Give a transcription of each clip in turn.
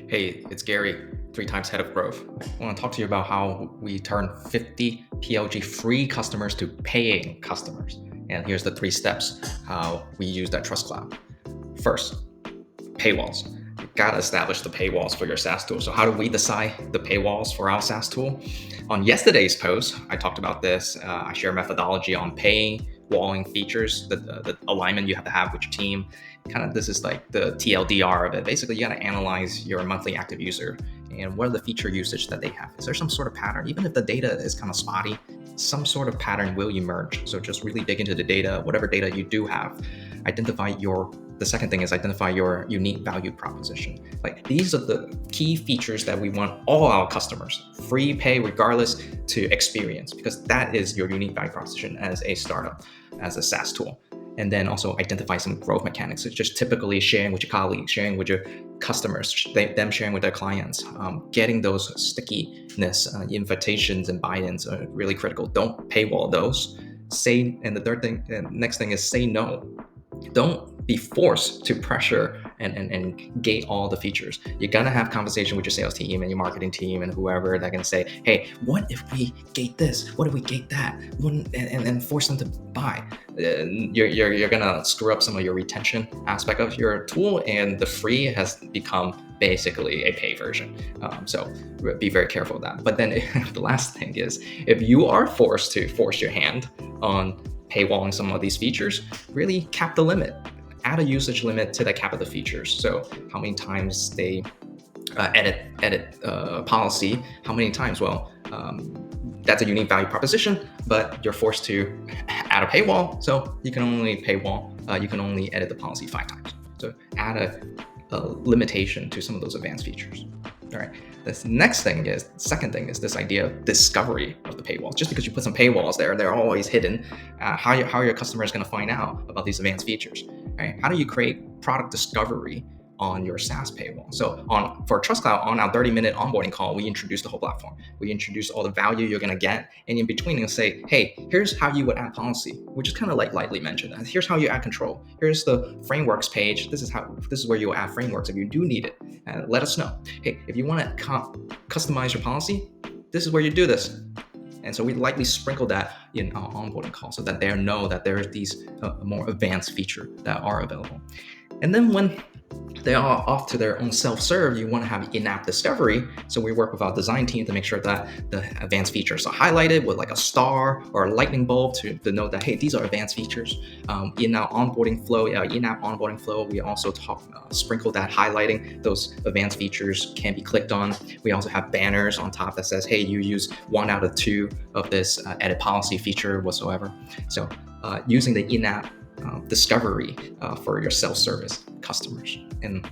Hey, it's Gary, 3 times head of growth. I want to talk to you about how we turn 50 PLG free customers to paying customers. And here's the 3 steps how we use that trust cloud. First, paywalls. You gotta establish the paywalls for your SaaS tool. So how do we decide the paywalls for our SaaS tool? On yesterday's post, I talked about this. I share methodology on paywalling features, the alignment you have to have with your team. This is like the TLDR of it. Basically, you gotta analyze your monthly active user and what are the feature usage that they have. Is there some sort of pattern? Even if the data is kind of spotty, some sort of pattern will emerge. So just really dig into the data, whatever data you do have. The second thing is identify your unique value proposition. Like these are the key features that we want all our customers, free, pay, regardless, to experience, because that is your unique value proposition as a startup, as a SaaS tool. And then also identify some growth mechanics. It's just typically sharing with your colleagues, sharing with your customers, them sharing with their clients, getting those stickiness, invitations and buy-ins are really critical. Don't paywall those. Next thing is say no. Don't be forced to pressure and gate all the features. You're gonna have conversation with your sales team and your marketing team and whoever that can say, hey, what if we gate this? What if we gate that? And force them to buy. You're gonna screw up some of your retention aspect of your tool, and the free has become basically a pay version. So be very careful of that. But then the last thing is, if you are forced to force your hand on paywalling some of these features, really cap the limit. Add a usage limit to the cap of the features. So how many times they edit policy, how many times? Well, that's a unique value proposition, but you're forced to add a paywall. So you can only you can only edit the policy 5 times. So add a limitation to some of those advanced features. All right. This second thing is this idea of discovery of the paywalls. Just because you put some paywalls there, they're always hidden. How are your customers going to find out about these advanced features? Right? How do you create product discovery on your SaaS paywall? So for Trust Cloud, on our 30-minute onboarding call, we introduce the whole platform. We introduce all the value you're going to get, and in between, you'll say, hey, here's how you would add policy, which is kind of like lightly mentioned. Here's how you add control. Here's the frameworks page. This is where you'll add frameworks if you do need it. Let us know. Hey, if you want to customize your policy, this is where you do this. And so we lightly sprinkle that in our onboarding call so that they know that there are these more advanced features that are available. And then when they are off to their own self-serve, you want to have in-app discovery. So we work with our design team to make sure that the advanced features are highlighted with like a star or a lightning bulb to know that, hey, these are advanced features. In our onboarding flow, in-app onboarding flow, we also sprinkle that highlighting. Those advanced features can be clicked on. We also have banners on top that says, hey, you use 1 out of 2 of this edit policy feature whatsoever. So using the in-app discovery for your self-service customers. And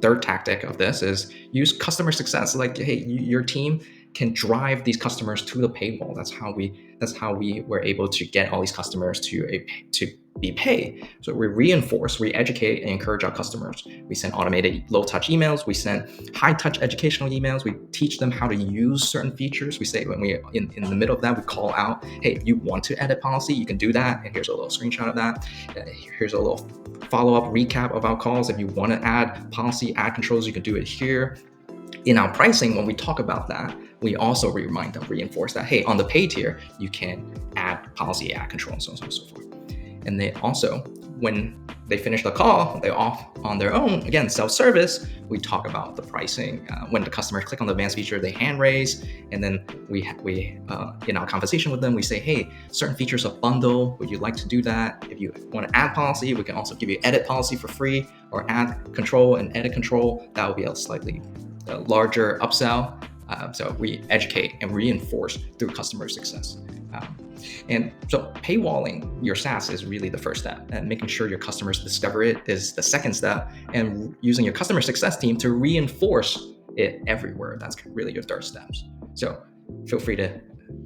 third tactic of this is use customer success. Like, hey, your team can drive these customers to the paywall. That's how we were able to get all these customers to be paid. So we reinforce, we educate, and encourage our customers. We send automated low-touch emails. We send high-touch educational emails. We teach them how to use certain features. We say when we in the middle of that, we call out, hey, if you want to edit policy, you can do that. And here's a little screenshot of that. Here's a little follow-up recap of our calls. If you want to add policy, add controls, you can do it here. In our pricing, when we talk about that, we also remind them, reinforce that, hey, on the paid tier, you can add policy, add control, and so on and so forth. And they also, when they finish the call, they're off on their own. Again, self-service, we talk about the pricing. When the customers click on the advanced feature, they hand raise, and then we in our conversation with them, we say, hey, certain features are bundle. Would you like to do that? If you want to add policy, we can also give you edit policy for free, or add control and edit control. That will be a slightly larger upsell. So we educate and reinforce through customer success. And so paywalling your SaaS is really the first step, and making sure your customers discover it is the second step, and using your customer success team to reinforce it everywhere. That's really your third steps. So feel free to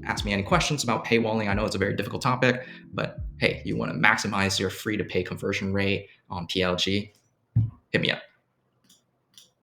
ask me any questions about paywalling. I know it's a very difficult topic, but hey, you want to maximize your free to pay conversion rate on PLG, hit me up.